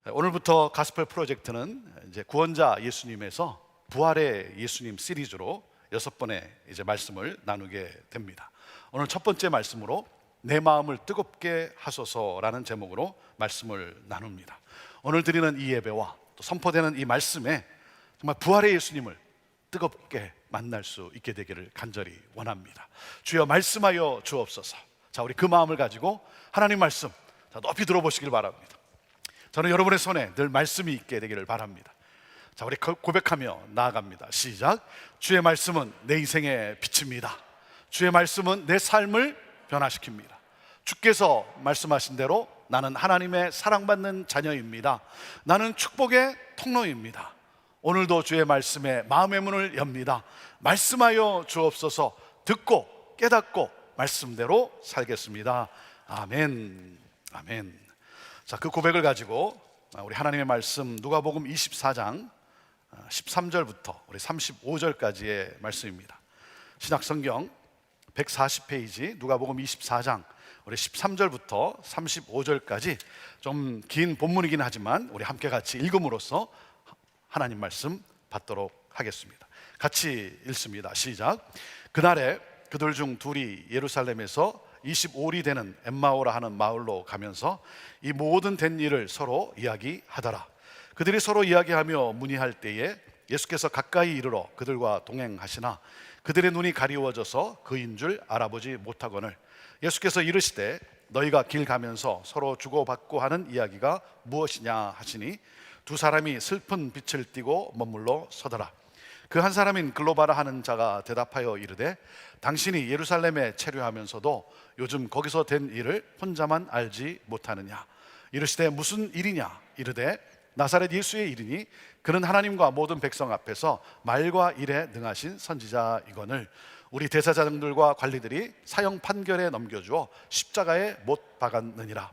오늘부터 가스펠 프로젝트는 이제 구원자 예수님에서 부활의 예수님 시리즈로 6번의 이제 말씀을 나누게 됩니다. 오늘 첫 번째 말씀으로 내 마음을 뜨겁게 하소서라는 제목으로 말씀을 나눕니다. 오늘 드리는 이 예배와 또 선포되는 이 말씀에 정말 부활의 예수님을 뜨겁게 만날 수 있게 되기를 간절히 원합니다. 주여 말씀하여 주옵소서. 자, 우리 그 마음을 가지고 하나님 말씀 높이 들어보시길 바랍니다. 저는 여러분의 손에 늘 말씀이 있게 되기를 바랍니다. 자, 우리 고백하며 나아갑니다. 시작. 주의 말씀은 내 인생의 빛입니다. 주의 말씀은 내 삶을 변화시킵니다. 주께서 말씀하신 대로 나는 하나님의 사랑받는 자녀입니다. 나는 축복의 통로입니다. 오늘도 주의 말씀에 마음의 문을 엽니다. 말씀하여 주옵소서. 듣고 깨닫고 말씀대로 살겠습니다. 아멘. 아멘. 자, 그 고백을 가지고 우리 하나님의 말씀 누가복음 24장 13절부터 우리 35절까지의 말씀입니다. 신약성경 140페이지 누가복음 24장 우리 13절부터 35절까지 좀 긴 본문이긴 하지만 우리 함께 같이 읽음으로써 하나님 말씀 받도록 하겠습니다. 같이 읽습니다. 시작. 그날에 그들 중 둘이 예루살렘에서 25리 되는 엠마오라 하는 마을로 가면서 이 모든 된 일을 서로 이야기하더라. 그들이 서로 이야기하며 문의할 때에 예수께서 가까이 이르러 그들과 동행하시나 그들의 눈이 가리워져서 그인 줄 알아보지 못하거늘 예수께서 이르시되 너희가 길 가면서 서로 주고받고 하는 이야기가 무엇이냐 하시니 두 사람이 슬픈 빛을 띠고 머물러 서더라. 그 한 사람인 글로바라 하는 자가 대답하여 이르되 당신이 예루살렘에 체류하면서도 요즘 거기서 된 일을 혼자만 알지 못하느냐. 이르시되 무슨 일이냐. 이르되 나사렛 예수의 일이니 그는 하나님과 모든 백성 앞에서 말과 일에 능하신 선지자이거늘 우리 대사장들과 관리들이 사형 판결에 넘겨주어 십자가에 못 박았느니라.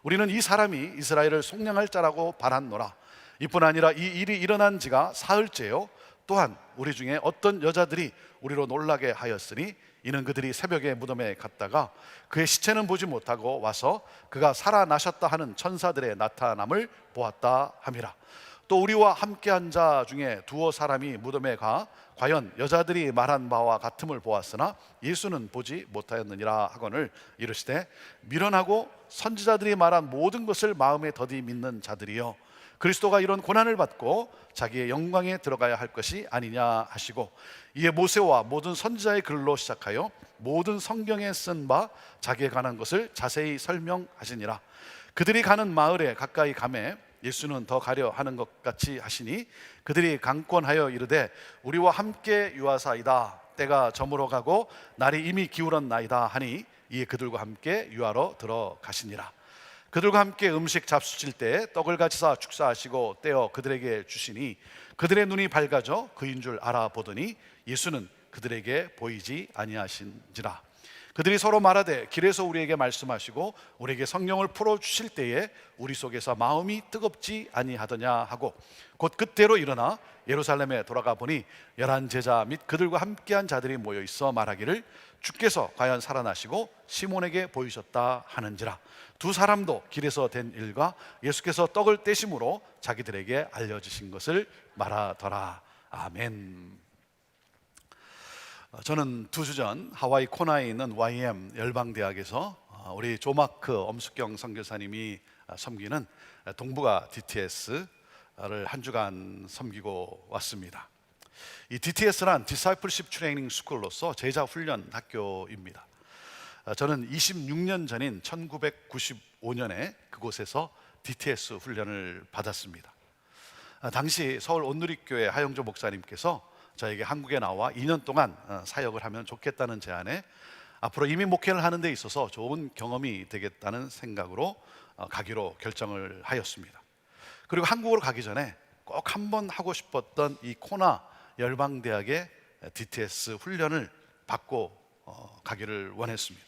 우리는 이 사람이 이스라엘을 속량할 자라고 바랐노라. 이뿐 아니라 이 일이 일어난 지가 사흘째요 또한 우리 중에 어떤 여자들이 우리로 놀라게 하였으니 이는 그들이 새벽에 무덤에 갔다가 그의 시체는 보지 못하고 와서 그가 살아나셨다 하는 천사들의 나타남을 보았다 함이라. 또 우리와 함께한 자 중에 두어 사람이 무덤에 가 과연 여자들이 말한 바와 같음을 보았으나 예수는 보지 못하였느니라 하거늘 이르시되 미련하고 선지자들이 말한 모든 것을 마음에 더디 믿는 자들이여 그리스도가 이런 고난을 받고 자기의 영광에 들어가야 할 것이 아니냐 하시고 이에 모세와 모든 선지자의 글로 시작하여 모든 성경에 쓴 바 자기에 관한 것을 자세히 설명하시니라. 그들이 가는 마을에 가까이 가매 예수는 더 가려 하는 것 같이 하시니 그들이 강권하여 이르되 우리와 함께 유하사이다. 때가 저물어 가고 날이 이미 기울었나이다 하니 이에 그들과 함께 유하러 들어가시니라. 그들과 함께 음식 잡수실 때 떡을 가지사 축사하시고 떼어 그들에게 주시니 그들의 눈이 밝아져 그인 줄 알아보더니 예수는 그들에게 보이지 아니하신지라. 그들이 서로 말하되 길에서 우리에게 말씀하시고 우리에게 성령을 풀어주실 때에 우리 속에서 마음이 뜨겁지 아니하더냐 하고 곧 그때로 일어나 예루살렘에 돌아가 보니 11 제자 및 그들과 함께한 자들이 모여 있어 말하기를 주께서 과연 살아나시고 시몬에게 보이셨다 하는지라. 두 사람도 길에서 된 일과 예수께서 떡을 떼심으로 자기들에게 알려주신 것을 말하더라. 아멘. 저는 2주 전 하와이 코나에 있는 YM 열방대학에서 우리 조마크 엄숙경 선교사님이 섬기는 동북아 DTS를 한 주간 섬기고 왔습니다. 이 DTS란 Discipleship Training School로서 제자 훈련 학교입니다. 저는 26년 전인 1995년에 그곳에서 DTS 훈련을 받았습니다. 당시 서울 온누리교회 하영조 목사님께서 저에게 한국에 나와 2년 동안 사역을 하면 좋겠다는 제안에 앞으로 이미 목회를 하는 데 있어서 좋은 경험이 되겠다는 생각으로 가기로 결정을 하였습니다. 그리고 한국으로 가기 전에 꼭 한번 하고 싶었던 이 코나 열방대학의 DTS 훈련을 받고 가기를 원했습니다.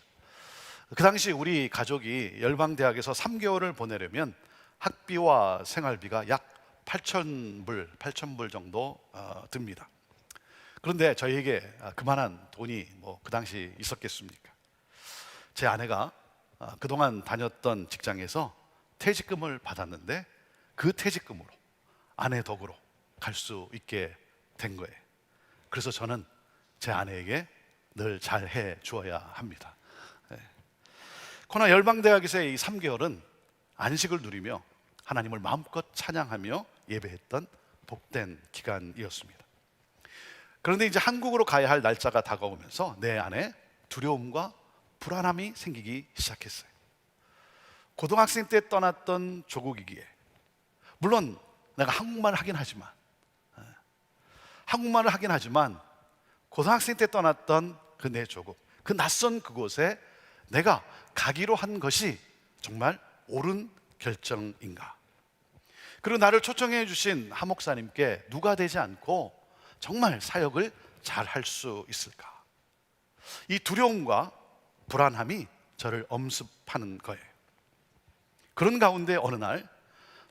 그 당시 우리 가족이 열방대학에서 3개월을 보내려면 학비와 생활비가 약 8,000불 정도 듭니다. 그런데 저희에게 그만한 돈이 그 당시 있었겠습니까? 제 아내가 그동안 다녔던 직장에서 퇴직금을 받았는데 그 퇴직금으로 아내 덕으로 갈 수 있게 된 거예요. 그래서 저는 제 아내에게 늘 잘해 주어야 합니다. 코로나 열방대학에서의 이 3개월은 안식을 누리며 하나님을 마음껏 찬양하며 예배했던 복된 기간이었습니다. 그런데 이제 한국으로 가야 할 날짜가 다가오면서 내 안에 두려움과 불안함이 생기기 시작했어요. 고등학생 때 떠났던 조국이기에, 물론 내가 한국말을 하긴 하지만 고등학생 때 떠났던 그 내 조국, 그 낯선 그곳에 내가 가기로 한 것이 정말 옳은 결정인가? 그리고 나를 초청해 주신 하 목사님께 누가 되지 않고 정말 사역을 잘 할 수 있을까? 이 두려움과 불안함이 저를 엄습하는 거예요. 그런 가운데 어느 날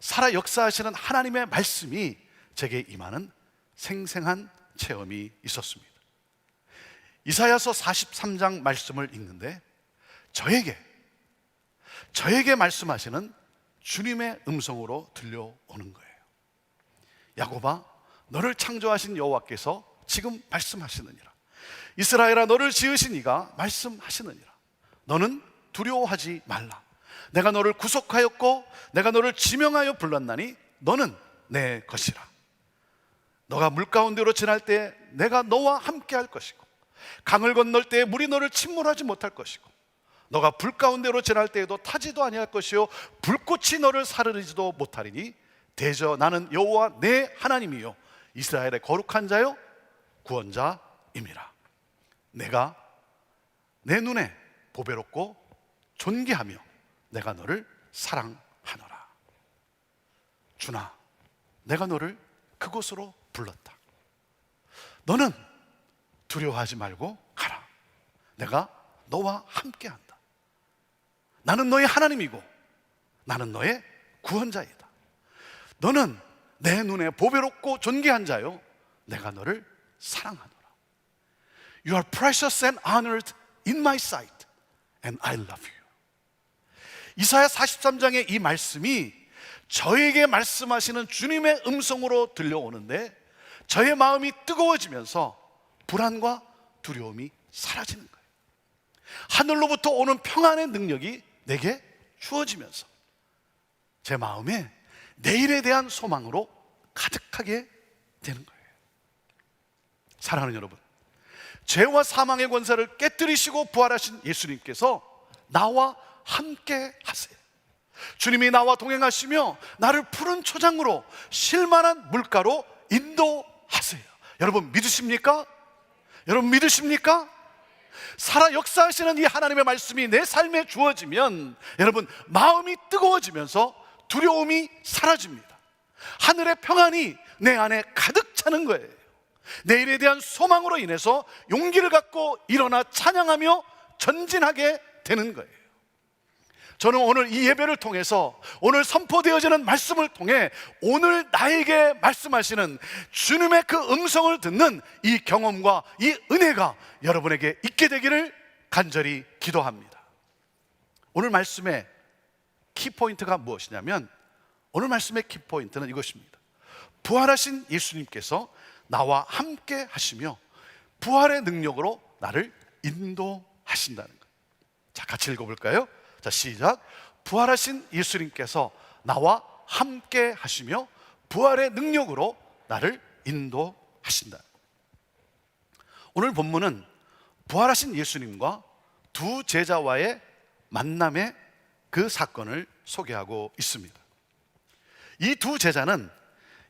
살아 역사하시는 하나님의 말씀이 제게 임하는 생생한 체험이 있었습니다. 이사야서 43장 말씀을 읽는데 저에게 말씀하시는 주님의 음성으로 들려오는 거예요. 야곱아, 너를 창조하신 여호와께서 지금 말씀하시느니라. 이스라엘아, 너를 지으신 이가 말씀하시느니라. 너는 두려워하지 말라. 내가 너를 구속하였고 내가 너를 지명하여 불렀나니 너는 내 것이라. 너가 물 가운데로 지날 때 내가 너와 함께 할 것이고 강을 건널 때 물이 너를 침몰하지 못할 것이고 너가 불 가운데로 지날 때에도 타지도 아니할 것이요 불꽃이 너를 사르르지도 못하리니 대저 나는 여호와 내 하나님이요 이스라엘의 거룩한 자요 구원자임이라. 내가 내 눈에 보배롭고 존귀하며 내가 너를 사랑하노라. 주나, 내가 너를 그곳으로 불렀다. 너는 두려워하지 말고 가라. 내가 너와 함께한다. 나는 너의 하나님이고 나는 너의 구원자이다. 너는 내 눈에 보배롭고 존귀한 자요 내가 너를 사랑하노라. You are precious and honored in my sight and I love you. 이사야 43장의 이 말씀이 저에게 말씀하시는 주님의 음성으로 들려오는데 저의 마음이 뜨거워지면서 불안과 두려움이 사라지는 거예요. 하늘로부터 오는 평안의 능력이 내게 주어지면서 제 마음에 내일에 대한 소망으로 가득하게 되는 거예요. 사랑하는 여러분, 죄와 사망의 권세를 깨뜨리시고 부활하신 예수님께서 나와 함께 하세요. 주님이 나와 동행하시며 나를 푸른 초장으로 쉴만한 물가로 인도하세요. 여러분 믿으십니까? 여러분 믿으십니까? 살아 역사하시는 이 하나님의 말씀이 내 삶에 주어지면 여러분 마음이 뜨거워지면서 두려움이 사라집니다. 하늘의 평안이 내 안에 가득 차는 거예요. 내일에 대한 소망으로 인해서 용기를 갖고 일어나 찬양하며 전진하게 되는 거예요. 저는 오늘 이 예배를 통해서 오늘 선포되어지는 말씀을 통해 오늘 나에게 말씀하시는 주님의 그 음성을 듣는 이 경험과 이 은혜가 여러분에게 있게 되기를 간절히 기도합니다. 오늘 말씀의 키포인트가 무엇이냐면 오늘 말씀의 키포인트는 이것입니다. 부활하신 예수님께서 나와 함께 하시며 부활의 능력으로 나를 인도하신다는 거예요. 자, 같이 읽어볼까요? 자, 시작. 부활하신 예수님께서 나와 함께 하시며 부활의 능력으로 나를 인도하신다. 오늘 본문은 부활하신 예수님과 두 제자와의 만남의 그 사건을 소개하고 있습니다. 이 두 제자는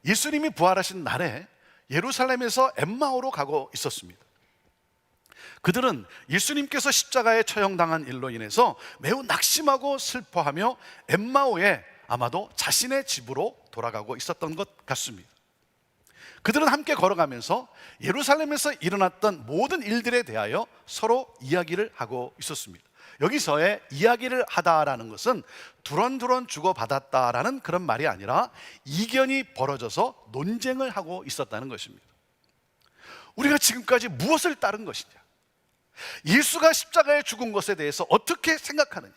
예수님이 부활하신 날에 예루살렘에서 엠마오로 가고 있었습니다. 그들은 예수님께서 십자가에 처형당한 일로 인해서 매우 낙심하고 슬퍼하며 엠마오에 아마도 자신의 집으로 돌아가고 있었던 것 같습니다. 그들은 함께 걸어가면서 예루살렘에서 일어났던 모든 일들에 대하여 서로 이야기를 하고 있었습니다. 여기서의 이야기를 하다라는 것은 두런두런 주고받았다라는 그런 말이 아니라 이견이 벌어져서 논쟁을 하고 있었다는 것입니다. 우리가 지금까지 무엇을 따른 것이냐? 예수가 십자가에 죽은 것에 대해서 어떻게 생각하느냐?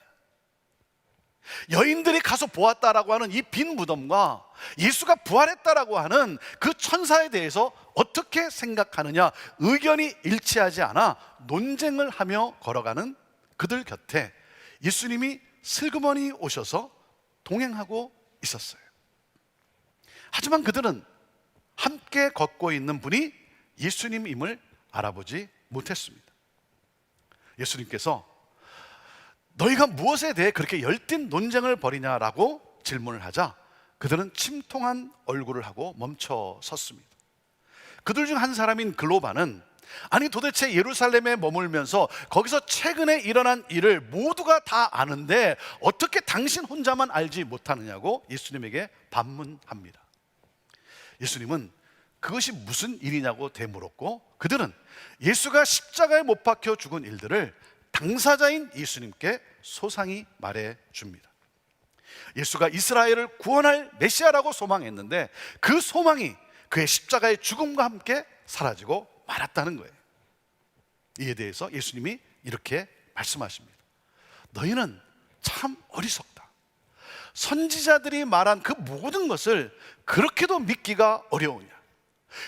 여인들이 가서 보았다라고 하는 이 빈 무덤과 예수가 부활했다라고 하는 그 천사에 대해서 어떻게 생각하느냐, 의견이 일치하지 않아 논쟁을 하며 걸어가는 그들 곁에 예수님이 슬그머니 오셔서 동행하고 있었어요. 하지만 그들은 함께 걷고 있는 분이 예수님임을 알아보지 못했습니다. 예수님께서 너희가 무엇에 대해 그렇게 열띤 논쟁을 벌이냐라고 질문을 하자 그들은 침통한 얼굴을 하고 멈춰 섰습니다. 그들 중 한 사람인 글로바는 아니 도대체 예루살렘에 머물면서 거기서 최근에 일어난 일을 모두가 다 아는데 어떻게 당신 혼자만 알지 못하느냐고 예수님에게 반문합니다. 예수님은 그것이 무슨 일이냐고 되물었고 그들은 예수가 십자가에 못 박혀 죽은 일들을 당사자인 예수님께 소상히 말해 줍니다. 예수가 이스라엘을 구원할 메시아라고 소망했는데 그 소망이 그의 십자가의 죽음과 함께 사라지고 말았다는 거예요. 이에 대해서 예수님이 이렇게 말씀하십니다. 너희는 참 어리석다. 선지자들이 말한 그 모든 것을 그렇게도 믿기가 어려우냐?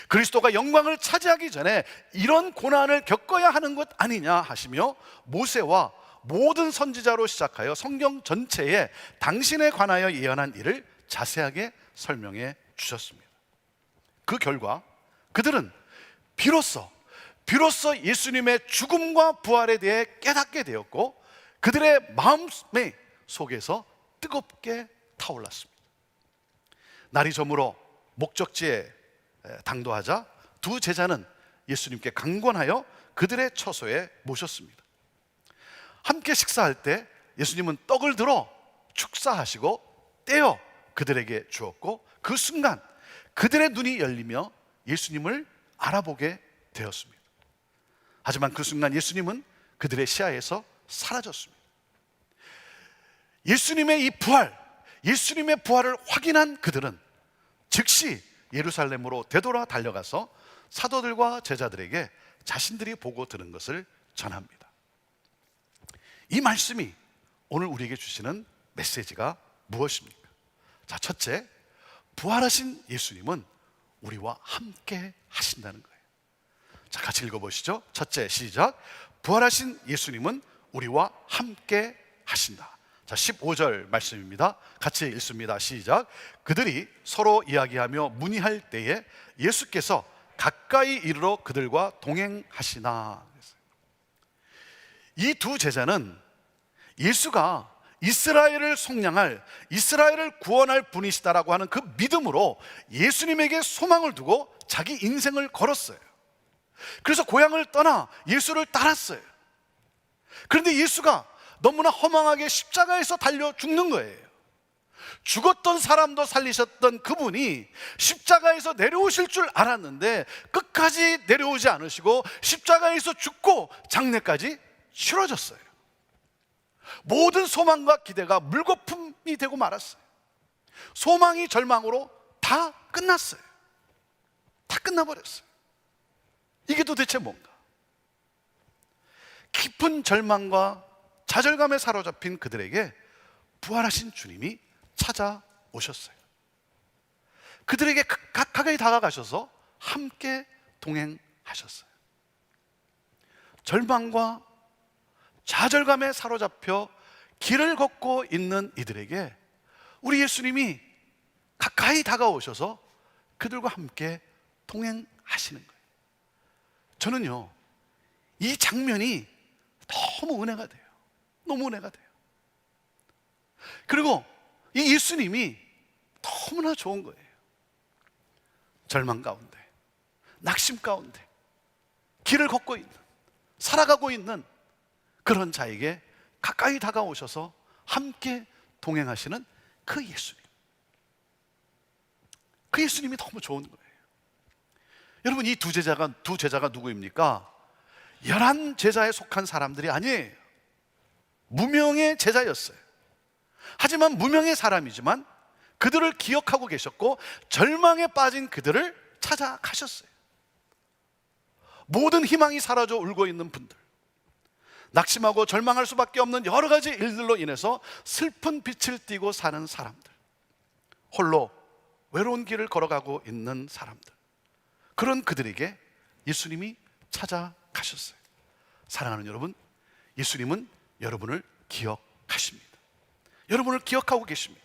그리스도가 영광을 차지하기 전에 이런 고난을 겪어야 하는 것 아니냐 하시며 모세와 모든 선지자로 시작하여 성경 전체에 당신에 관하여 예언한 일을 자세하게 설명해 주셨습니다. 그 결과 그들은 비로소 예수님의 죽음과 부활에 대해 깨닫게 되었고 그들의 마음 속에서 뜨겁게 타올랐습니다. 날이 저물어 목적지에 당도하자 두 제자는 예수님께 강권하여 그들의 처소에 모셨습니다. 함께 식사할 때 예수님은 떡을 들어 축사하시고 떼어 그들에게 주었고 그 순간 그들의 눈이 열리며 예수님을 알아보게 되었습니다. 하지만 그 순간 예수님은 그들의 시야에서 사라졌습니다. 예수님의 부활을 확인한 그들은 즉시 예루살렘으로 되돌아 달려가서 사도들과 제자들에게 자신들이 보고 들은 것을 전합니다. 이 말씀이 오늘 우리에게 주시는 메시지가 무엇입니까? 자, 첫째, 부활하신 예수님은 우리와 함께 하신다는 거예요. 자, 같이 읽어보시죠. 첫째, 시작. 부활하신 예수님은 우리와 함께 하신다. 자, 15절 말씀입니다. 같이 읽습니다. 시작. 그들이 서로 이야기하며 문의할 때에 예수께서 가까이 이르러 그들과 동행하시나. 이 두 제자는 예수가 이스라엘을 속량할, 이스라엘을 구원할 분이시다라고 하는 그 믿음으로 예수님에게 소망을 두고 자기 인생을 걸었어요. 그래서 고향을 떠나 예수를 따랐어요. 그런데 예수가 너무나 허망하게 십자가에서 달려 죽는 거예요. 죽었던 사람도 살리셨던 그분이 십자가에서 내려오실 줄 알았는데 끝까지 내려오지 않으시고 십자가에서 죽고 장례까지 치러졌어요. 모든 소망과 기대가 물거품이 되고 말았어요. 소망이 절망으로 다 끝났어요. 다 끝나버렸어요. 이게 도대체 뭔가? 깊은 절망과 좌절감에 사로잡힌 그들에게 부활하신 주님이 찾아오셨어요. 그들에게 가까이 다가가셔서 함께 동행하셨어요. 절망과 좌절감에 사로잡혀 길을 걷고 있는 이들에게 우리 예수님이 가까이 다가오셔서 그들과 함께 동행하시는 거예요. 저는요, 이 장면이 너무 은혜가 돼요. 너무 은혜가 돼요. 그리고 이 예수님이 너무나 좋은 거예요. 절망 가운데, 낙심 가운데 길을 걷고 있는, 살아가고 있는 그런 자에게 가까이 다가오셔서 함께 동행하시는 그 예수님. 그 예수님이 너무 좋은 거예요. 여러분, 이 두 제자가 누구입니까? 11제자에 속한 사람들이 아니에요. 무명의 제자였어요. 하지만 무명의 사람이지만 그들을 기억하고 계셨고 절망에 빠진 그들을 찾아가셨어요. 모든 희망이 사라져 울고 있는 분들, 낙심하고 절망할 수밖에 없는 여러 가지 일들로 인해서 슬픈 빛을 띠고 사는 사람들, 홀로 외로운 길을 걸어가고 있는 사람들, 그런 그들에게 예수님이 찾아가셨어요. 사랑하는 여러분, 예수님은 여러분을 기억하십니다. 여러분을 기억하고 계십니다.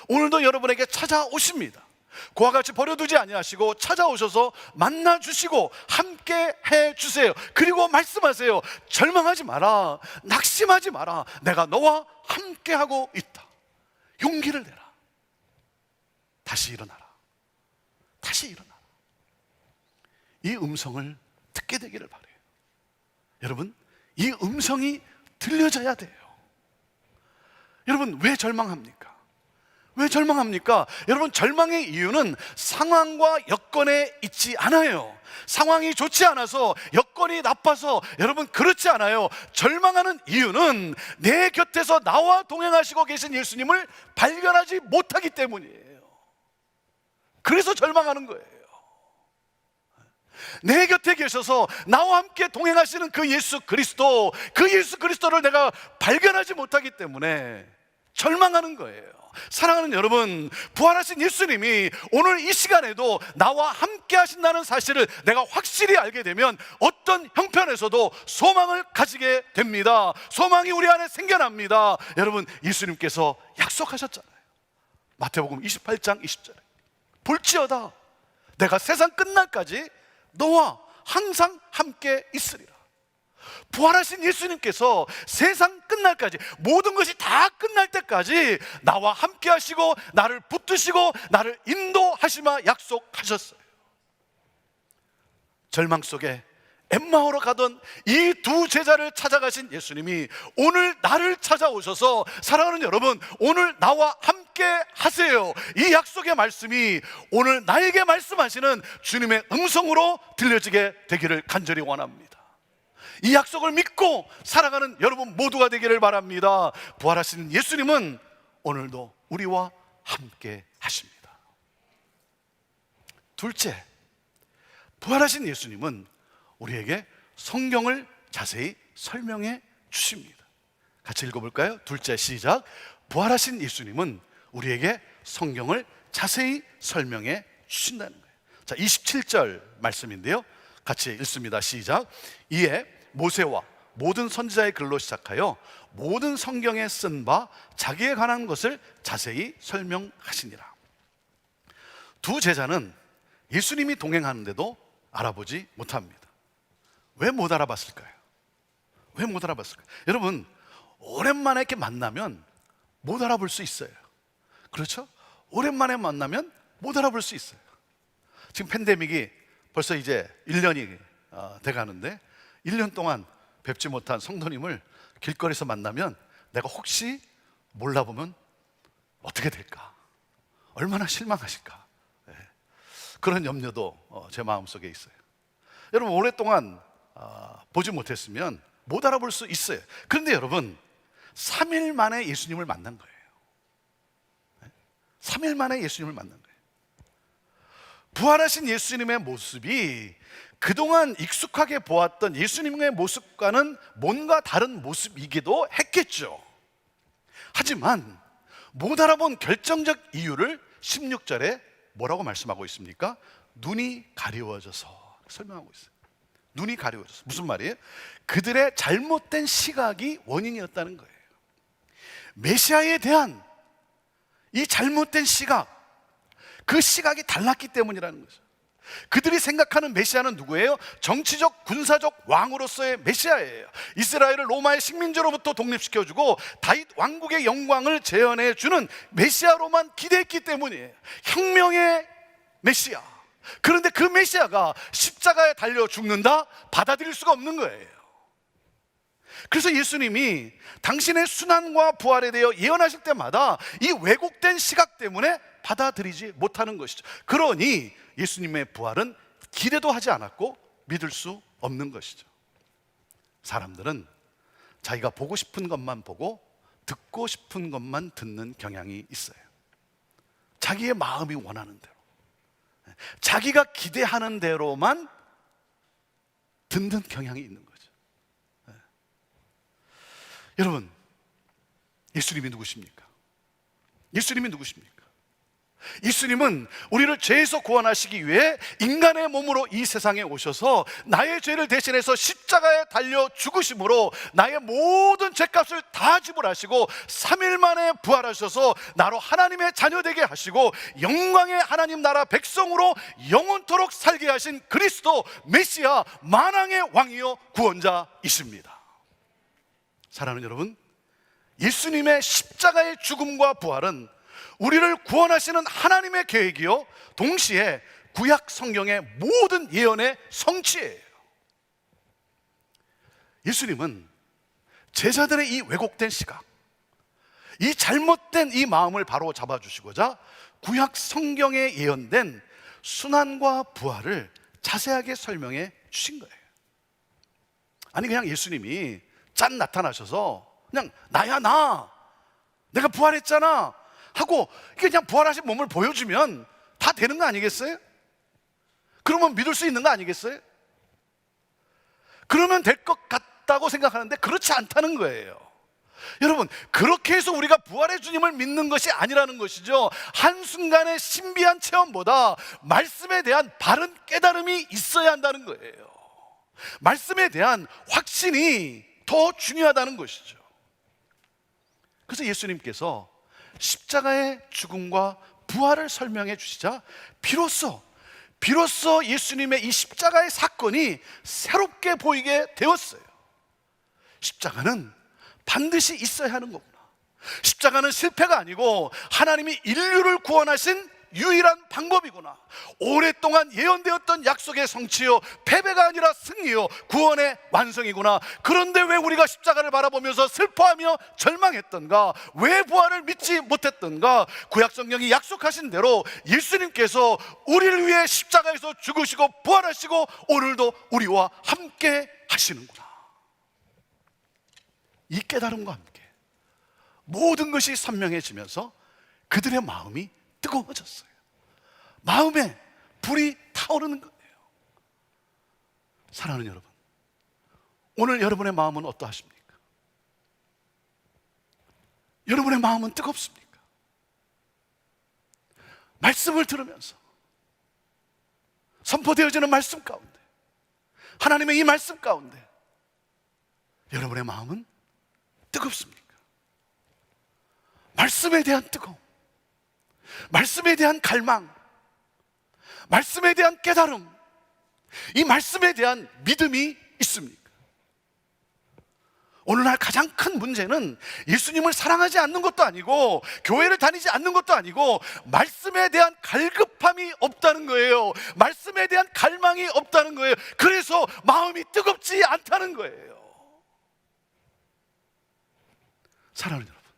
오늘도 여러분에게 찾아오십니다. 그와 같이 버려두지 아니하시고 찾아오셔서 만나주시고 함께 해주세요. 그리고 말씀하세요. 절망하지 마라, 낙심하지 마라, 내가 너와 함께하고 있다. 용기를 내라. 다시 일어나라. 다시 일어나라. 이 음성을 듣게 되기를 바라요. 여러분, 이 음성이 들려져야 돼요. 여러분, 왜 절망합니까? 왜 절망합니까? 여러분, 절망의 이유는 상황과 여건에 있지 않아요. 상황이 좋지 않아서, 여건이 나빠서, 여러분, 그렇지 않아요. 절망하는 이유는 내 곁에서 나와 동행하시고 계신 예수님을 발견하지 못하기 때문이에요. 그래서 절망하는 거예요. 내 곁에 계셔서 나와 함께 동행하시는 그 예수 그리스도를 내가 발견하지 못하기 때문에 절망하는 거예요. 사랑하는 여러분, 부활하신 예수님이 오늘 이 시간에도 나와 함께 하신다는 사실을 내가 확실히 알게 되면 어떤 형편에서도 소망을 가지게 됩니다. 소망이 우리 안에 생겨납니다. 여러분, 예수님께서 약속하셨잖아요. 마태복음 28장 20절에 볼지어다 내가 세상 끝날까지 너와 항상 함께 있으리라. 부활하신 예수님께서 세상 끝날까지, 모든 것이 다 끝날 때까지 나와 함께 하시고 나를 붙드시고 나를 인도하시마 약속하셨어요. 절망 속에 엠마오로 가던 이 두 제자를 찾아가신 예수님이 오늘 나를 찾아오셔서, 사랑하는 여러분, 오늘 나와 함께 하세요. 이 약속의 말씀이 오늘 나에게 말씀하시는 주님의 음성으로 들려지게 되기를 간절히 원합니다. 이 약속을 믿고 살아가는 여러분 모두가 되기를 바랍니다. 부활하신 예수님은 오늘도 우리와 함께 하십니다. 둘째, 부활하신 예수님은 우리에게 성경을 자세히 설명해 주십니다. 같이 읽어볼까요? 둘째, 시작. 부활하신 예수님은 우리에게 성경을 자세히 설명해 주신다는 거예요. 자, 27절 말씀인데요, 같이 읽습니다. 시작. 이에 모세와 모든 선지자의 글로 시작하여 모든 성경에 쓴 바 자기에 관한 것을 자세히 설명하시니라. 두 제자는 예수님이 동행하는데도 알아보지 못합니다. 왜 못 알아봤을까요? 왜 못 알아봤을까요? 여러분, 오랜만에 이렇게 만나면 못 알아볼 수 있어요. 그렇죠? 오랜만에 만나면 못 알아볼 수 있어요. 지금 팬데믹이 벌써 이제 1년이 돼가는데 1년 동안 뵙지 못한 성도님을 길거리에서 만나면 내가 혹시 몰라보면 어떻게 될까? 얼마나 실망하실까? 네. 그런 염려도 제 마음속에 있어요. 여러분, 오랫동안 보지 못했으면 못 알아볼 수 있어요. 그런데 여러분, 3일 만에 예수님을 만난 거예요. 3일 만에 예수님을 만난 거예요. 부활하신 예수님의 모습이 그동안 익숙하게 보았던 예수님의 모습과는 뭔가 다른 모습이기도 했겠죠. 하지만 못 알아본 결정적 이유를 16절에 뭐라고 말씀하고 있습니까? 눈이 가려워져서 설명하고 있어요. 눈이 가려워져서. 무슨 말이에요? 그들의 잘못된 시각이 원인이었다는 거예요. 메시아에 대한 이 잘못된 시각, 그 시각이 달랐기 때문이라는 거죠. 그들이 생각하는 메시아는 누구예요? 정치적, 군사적 왕으로서의 메시아예요. 이스라엘을 로마의 식민지로부터 독립시켜주고 다윗 왕국의 영광을 재현해주는 메시아로만 기대했기 때문이에요. 혁명의 메시아. 그런데 그 메시아가 십자가에 달려 죽는다? 받아들일 수가 없는 거예요. 그래서 예수님이 당신의 순환과 부활에 대해 예언하실 때마다 이 왜곡된 시각 때문에 받아들이지 못하는 것이죠. 그러니 예수님의 부활은 기대도 하지 않았고 믿을 수 없는 것이죠. 사람들은 자기가 보고 싶은 것만 보고 듣고 싶은 것만 듣는 경향이 있어요. 자기의 마음이 원하는 대로, 자기가 기대하는 대로만 듣는 경향이 있는 거죠. 여러분, 예수님이 누구십니까? 예수님이 누구십니까? 예수님은 우리를 죄에서 구원하시기 위해 인간의 몸으로 이 세상에 오셔서 나의 죄를 대신해서 십자가에 달려 죽으심으로 나의 모든 죄값을 다 지불하시고 3일 만에 부활하셔서 나로 하나님의 자녀되게 하시고 영광의 하나님 나라 백성으로 영원토록 살게 하신 그리스도 메시아 만왕의 왕이요 구원자이십니다. 사랑하는 여러분, 예수님의 십자가의 죽음과 부활은 우리를 구원하시는 하나님의 계획이요 동시에 구약 성경의 모든 예언의 성취예요. 예수님은 제자들의 이 왜곡된 시각, 이 잘못된 이 마음을 바로 잡아주시고자 구약 성경에 예언된 순환과 부활을 자세하게 설명해 주신 거예요. 아니, 그냥 예수님이 짠 나타나셔서 그냥 나야 나, 내가 부활했잖아 하고 그냥 부활하신 몸을 보여주면 다 되는 거 아니겠어요? 그러면 믿을 수 있는 거 아니겠어요? 그러면 될 것 같다고 생각하는데 그렇지 않다는 거예요. 여러분, 그렇게 해서 우리가 부활의 주님을 믿는 것이 아니라는 것이죠. 한순간의 신비한 체험보다 말씀에 대한 바른 깨달음이 있어야 한다는 거예요. 말씀에 대한 확신이 더 중요하다는 것이죠. 그래서 예수님께서 십자가의 죽음과 부활을 설명해 주시자 비로소 예수님의 이 십자가의 사건이 새롭게 보이게 되었어요. 십자가는 반드시 있어야 하는 거구나. 십자가는 실패가 아니고 하나님이 인류를 구원하신 유일한 방법이구나. 오랫동안 예언되었던 약속의 성취요, 패배가 아니라 승리요, 구원의 완성이구나. 그런데 왜 우리가 십자가를 바라보면서 슬퍼하며 절망했던가? 왜 부활을 믿지 못했던가? 구약 성경이 약속하신 대로 예수님께서 우리를 위해 십자가에서 죽으시고 부활하시고 오늘도 우리와 함께 하시는구나. 이 깨달음과 함께 모든 것이 선명해지면서 그들의 마음이 뜨거워졌어요. 마음에 불이 타오르는 거예요. 사랑하는 여러분, 오늘 여러분의 마음은 어떠하십니까? 여러분의 마음은 뜨겁습니까? 말씀을 들으면서 선포되어지는 말씀 가운데, 하나님의 이 말씀 가운데 여러분의 마음은 뜨겁습니까? 말씀에 대한 뜨거움, 말씀에 대한 갈망, 말씀에 대한 깨달음, 이 말씀에 대한 믿음이 있습니까? 오늘날 가장 큰 문제는 예수님을 사랑하지 않는 것도 아니고 교회를 다니지 않는 것도 아니고 말씀에 대한 갈급함이 없다는 거예요. 말씀에 대한 갈망이 없다는 거예요. 그래서 마음이 뜨겁지 않다는 거예요. 사랑하는 여러분,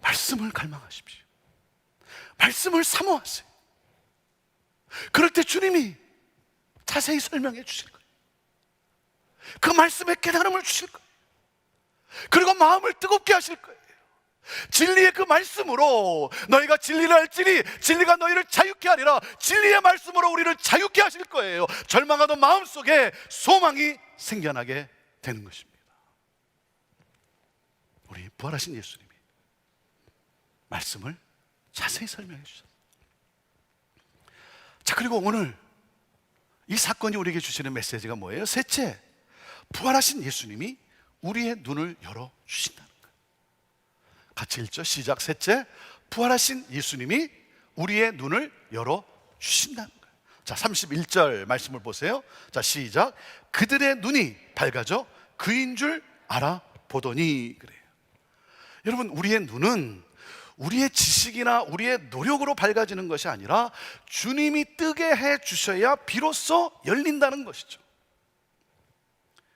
말씀을 갈망하십시오. 말씀을 사모하세요. 그럴 때 주님이 자세히 설명해 주실 거예요. 그 말씀의 깨달음을 주실 거예요. 그리고 마음을 뜨겁게 하실 거예요. 진리의 그 말씀으로 너희가 진리를 알지니 진리가 너희를 자유케 하리라. 진리의 말씀으로 우리를 자유케 하실 거예요. 절망하던 마음속에 소망이 생겨나게 되는 것입니다. 우리 부활하신 예수님이 말씀을 자세히 설명해 주셨어요. 자, 그리고 오늘 이 사건이 우리에게 주시는 메시지가 뭐예요? 셋째, 부활하신 예수님이 우리의 눈을 열어주신다는 거예요. 같이 읽죠. 시작. 셋째, 부활하신 예수님이 우리의 눈을 열어주신다는 거예요. 자, 31절 말씀을 보세요. 자, 시작. 그들의 눈이 밝아져 그인 줄 알아보더니. 그래요. 여러분, 우리의 눈은 우리의 지식이나 우리의 노력으로 밝아지는 것이 아니라 주님이 뜨게 해 주셔야 비로소 열린다는 것이죠.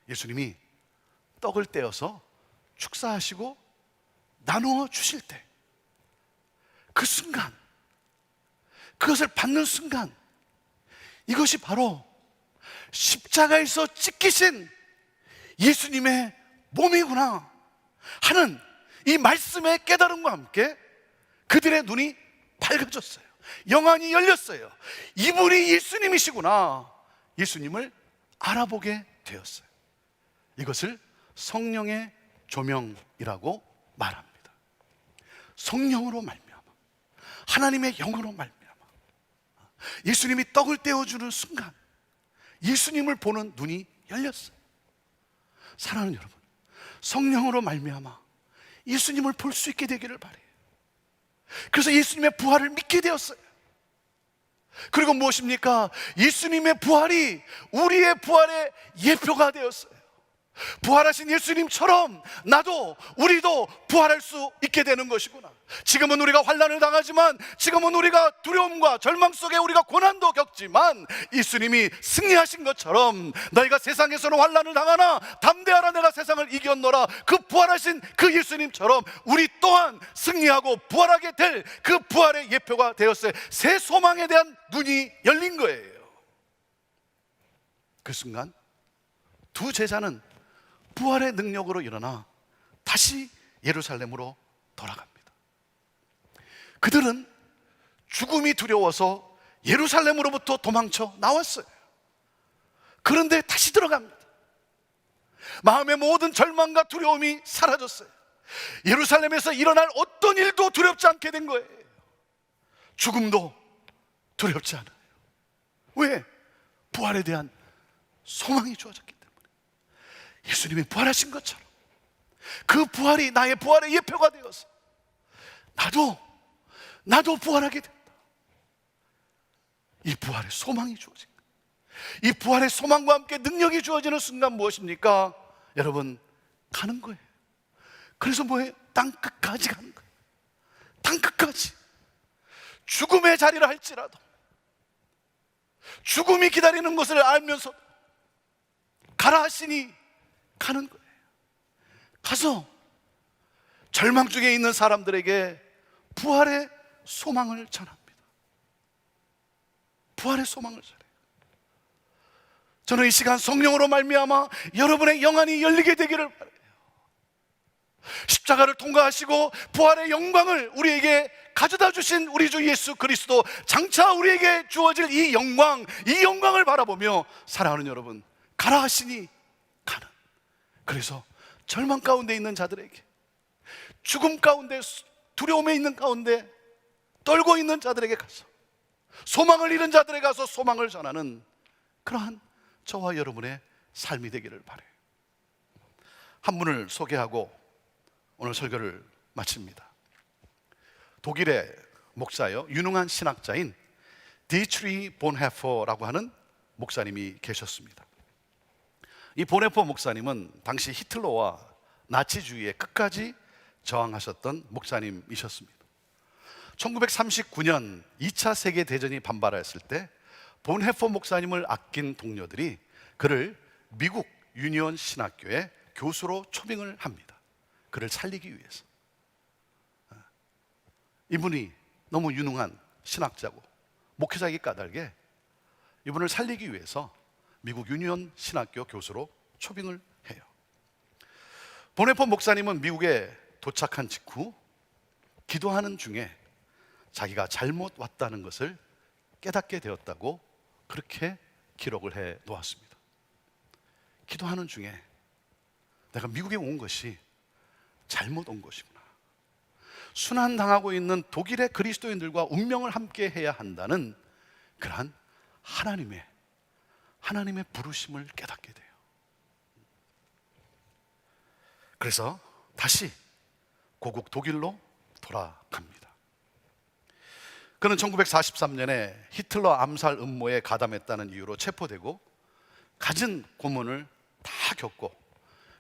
예수님이 떡을 떼어서 축사하시고 나누어 주실 때 그 순간, 그것을 받는 순간, 이것이 바로 십자가에서 찢기신 예수님의 몸이구나 하는 이 말씀의 깨달음과 함께 그들의 눈이 밝아졌어요. 영안이 열렸어요. 이분이 예수님이시구나. 예수님을 알아보게 되었어요. 이것을 성령의 조명이라고 말합니다. 성령으로 말미암아, 하나님의 영으로 말미암아 예수님이 떡을 떼어주는 순간 예수님을 보는 눈이 열렸어요. 사랑하는 여러분, 성령으로 말미암아 예수님을 볼 수 있게 되기를 바라요. 그래서 예수님의 부활을 믿게 되었어요. 그리고 무엇입니까? 예수님의 부활이 우리의 부활의 예표가 되었어요. 부활하신 예수님처럼 나도, 우리도 부활할 수 있게 되는 것이구나. 지금은 우리가 환난을 당하지만, 지금은 우리가 두려움과 절망 속에 우리가 고난도 겪지만, 예수님이 승리하신 것처럼 너희가 세상에서는 환난을 당하나 담대하라, 내가 세상을 이겼노라, 그 부활하신 그 예수님처럼 우리 또한 승리하고 부활하게 될 그 부활의 예표가 되었어요. 새 소망에 대한 눈이 열린 거예요. 그 순간 두 제자는 부활의 능력으로 일어나 다시 예루살렘으로 돌아갑니다. 그들은 죽음이 두려워서 예루살렘으로부터 도망쳐 나왔어요. 그런데 다시 들어갑니다. 마음의 모든 절망과 두려움이 사라졌어요. 예루살렘에서 일어날 어떤 일도 두렵지 않게 된 거예요. 죽음도 두렵지 않아요. 왜? 부활에 대한 소망이 주어졌기 때문에. 예수님이 부활하신 것처럼 그 부활이 나의 부활의 예표가 되어서 나도 부활하게 된다. 이 부활의 소망이 주어진 거예요. 이 부활의 소망과 함께 능력이 주어지는 순간 무엇입니까? 여러분, 가는 거예요. 그래서 뭐예요? 땅끝까지 가는 거예요. 땅끝까지. 죽음의 자리라 할지라도, 죽음이 기다리는 것을 알면서 가라 하시니 가는 거예요. 가서 절망 중에 있는 사람들에게 부활의 소망을 전합니다. 부활의 소망을 전해요. 저는 이 시간 성령으로 말미암아 여러분의 영안이 열리게 되기를 바라요. 십자가를 통과하시고 부활의 영광을 우리에게 가져다 주신 우리 주 예수 그리스도, 장차 우리에게 주어질 이 영광을 바라보며 사랑하는 여러분, 가라 하시니 가는. 그래서 절망 가운데 있는 자들에게, 죽음 가운데, 두려움에 있는 가운데 떨고 있는 자들에게 가서, 소망을 잃은 자들에게 가서 소망을 전하는 그러한 저와 여러분의 삶이 되기를 바라요. 한 분을 소개하고 오늘 설교를 마칩니다. 독일의 목사요, 유능한 신학자인 디트리 본헤퍼라고 하는 목사님이 계셨습니다. 이 본헤퍼 목사님은 당시 히틀러와 나치주의에 끝까지 저항하셨던 목사님이셨습니다. 1939년 2차 세계대전이 반발했을 때 본헤퍼 목사님을 아낀 동료들이 그를 미국 유니온 신학교에 교수로 초빙을 합니다. 그를 살리기 위해서. 이분이 너무 유능한 신학자고 목회자이기 까닭에 이분을 살리기 위해서 미국 유니온 신학교 교수로 초빙을 해요. 본헤퍼 목사님은 미국에 도착한 직후 기도하는 중에 자기가 잘못 왔다는 것을 깨닫게 되었다고 그렇게 기록을 해 놓았습니다. 기도하는 중에 내가 미국에 온 것이 잘못 온 것이구나, 순환당하고 있는 독일의 그리스도인들과 운명을 함께 해야 한다는 그러한 하나님의 부르심을 깨닫게 돼요. 그래서 다시 고국 독일로 돌아갑니다. 그는 1943년에 히틀러 암살 음모에 가담했다는 이유로 체포되고 갖은 고문을 다 겪고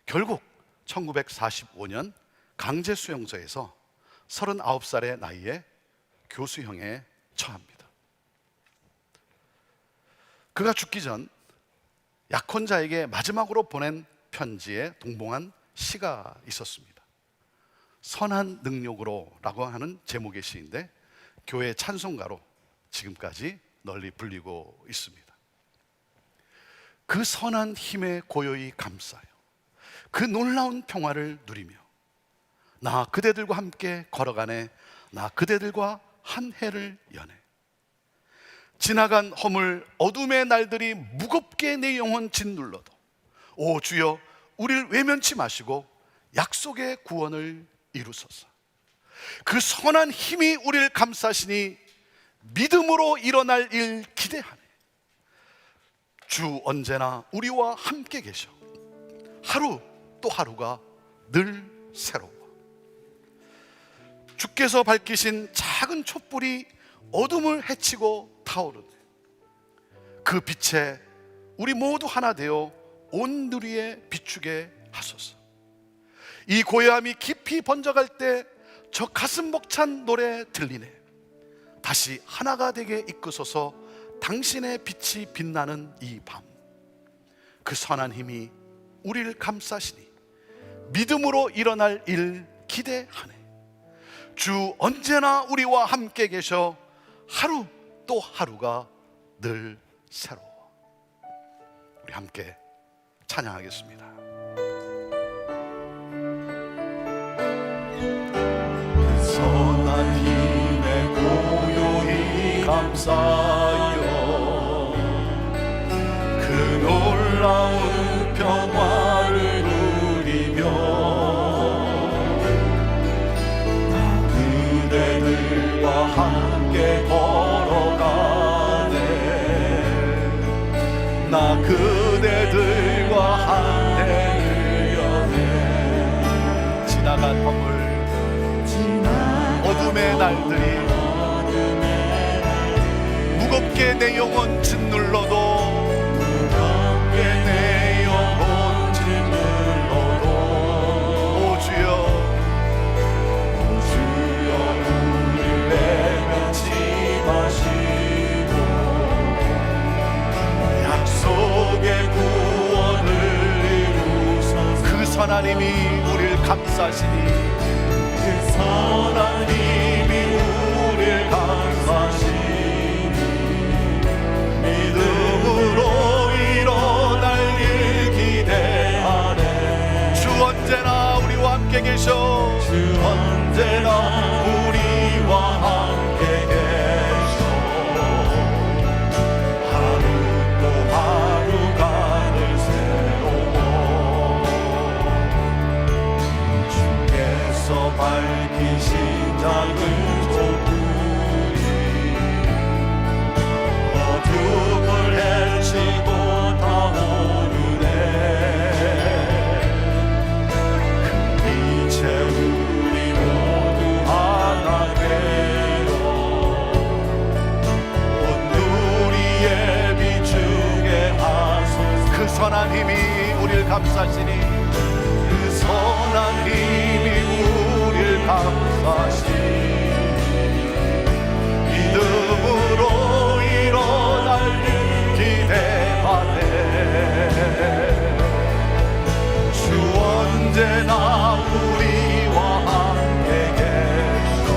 결국 1945년 강제 수용소에서 39살의 나이에 교수형에 처합니다. 그가 죽기 전 약혼자에게 마지막으로 보낸 편지에 동봉한 시가 있었습니다. 선한 능력으로 라고 하는 제목의 시인데 교회 찬송가로 지금까지 널리 불리고 있습니다. 그 선한 힘에 고요히 감싸요. 그 놀라운 평화를 누리며 나 그대들과 함께 걸어가네. 나 그대들과 한 해를 여네. 지나간 허물 어둠의 날들이 무겁게 내 영혼 짓눌러도 오 주여 우리를 외면치 마시고 약속의 구원을 이루소서. 그 선한 힘이 우리를 감싸시니 믿음으로 일어날 일 기대하네. 주 언제나 우리와 함께 계셔. 하루 또 하루가 늘 새로워. 주께서 밝히신 작은 촛불이 어둠을 헤치고 타오르네. 그 빛에 우리 모두 하나 되어 온 누리에 비추게 하소서. 이 고요함이 깊이 번져갈 때 저 가슴 벅찬 노래 들리네. 다시 하나가 되게 이끄소서. 당신의 빛이 빛나는 이 밤, 그 선한 힘이 우리를 감싸시니 믿음으로 일어날 일 기대하네. 주 언제나 우리와 함께 계셔. 하루 또 하루가 늘 새로워. 우리 함께 찬양하겠습니다. 선한 힘에 고요히 감사하여 그 놀라운 평화를 누리며 나 그대들과 함께 걸어가네. 나 그대들과 함께 누려네. 지나간 허물 어둠의 날들이 무겁게 내 영혼 짓눌러도, 무겁게 내 영혼 짓눌러도 오 주여, 오 주여 우리를 내면치 마시고 약속의 구원을 이루소서. 그 선한 힘이 우리를 감싸시니 그 선한 힘이 우리를 감싸시니 믿음으로 일어날 일 기대하네. 주 언제나 우리와 함께 계셔. 주 언제나 우리와 함께 계셔. 하루 또 하루가 늘 새로워. 주께서 밝히신 작은 촛불이 어둠을 헤치고 타오르네. 그 빛에 우리 모두 하나 되어 온 누리에 비추게 하소서. 그 선한 힘이 우리를 감싸시니 그 선한 힘이 우리를 감싸시니 믿음으로 일어날 일 기대하네. 주 언제나 우리와 함께 계셔.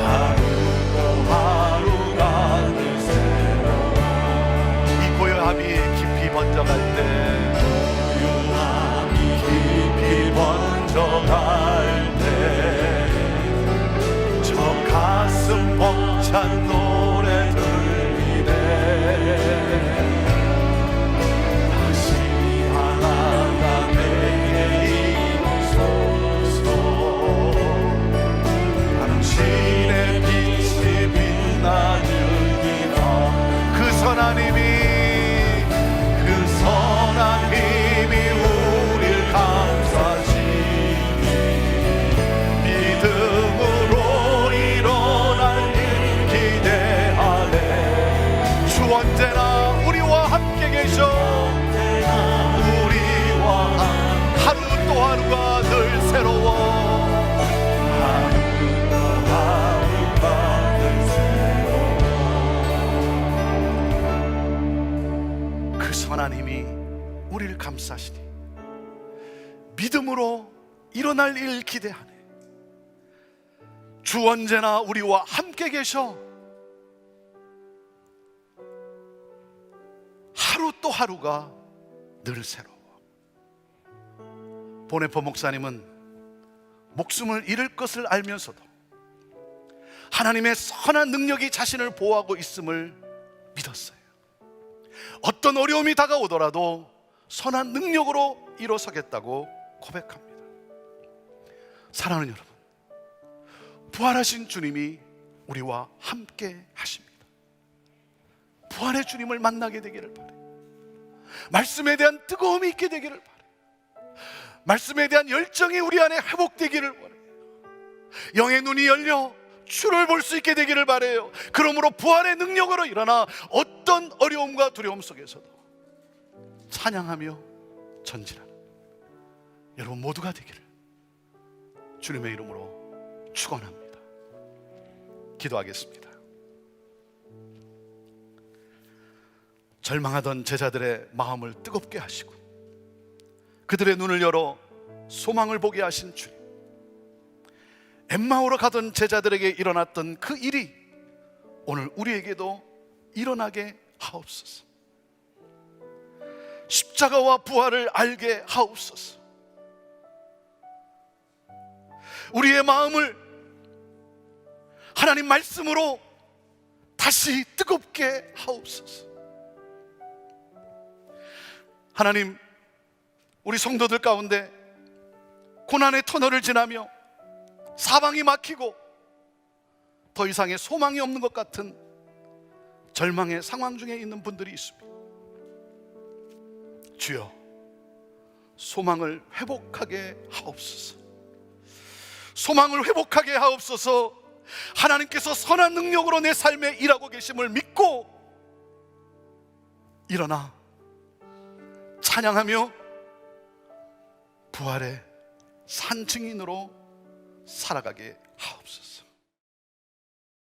하루 또 하루가 늘 새로워. 이 고요함이 깊이 번져갈 때, 고요함이 깊이 번져갈 때 저 가슴 벅찬 노래 들리네. 다시 하나가 내게 이루소서. 당신의 빛이 빛나는 이나 그 선한 힘이, 그 선한 힘이 우리를 감싸시니 믿음으로 일어날 일 기대하네. 주 언제나 우리와 함께 계셔. 우리와 하루 또 하루가 늘 새로워. 하루 또 하루가 늘 새로워. 그 선한 힘이 우리를 감싸시니 믿음으로 일어날 일 기대하네. 주 언제나 우리와 함께 계셔. 하루 또 하루가 늘 새로워. 보네포 목사님은 목숨을 잃을 것을 알면서도 하나님의 선한 능력이 자신을 보호하고 있음을 믿었어요. 어떤 어려움이 다가오더라도 선한 능력으로 일어서겠다고 고백합니다. 사랑하는 여러분, 부활하신 주님이 우리와 함께 하십니다. 부활의 주님을 만나게 되기를 바라요. 말씀에 대한 뜨거움이 있게 되기를 바라요. 말씀에 대한 열정이 우리 안에 회복되기를 바라요. 영의 눈이 열려 주를 볼 수 있게 되기를 바라요. 그러므로 부활의 능력으로 일어나 어떤 어려움과 두려움 속에서도 찬양하며 전진하는 여러분 모두가 되기를 주님의 이름으로 축원합니다. 기도하겠습니다. 절망하던 제자들의 마음을 뜨겁게 하시고 그들의 눈을 열어 소망을 보게 하신 주님, 엠마오로 가던 제자들에게 일어났던 그 일이 오늘 우리에게도 일어나게 하옵소서. 십자가와 부활을 알게 하옵소서. 우리의 마음을 하나님 말씀으로 다시 뜨겁게 하옵소서. 하나님, 우리 성도들 가운데 고난의 터널을 지나며 사방이 막히고 더 이상의 소망이 없는 것 같은 절망의 상황 중에 있는 분들이 있습니다. 주여, 소망을 회복하게 하옵소서. 소망을 회복하게 하옵소서. 하나님께서 선한 능력으로 내 삶에 일하고 계심을 믿고 일어나 찬양하며 부활의 산 증인으로 살아가게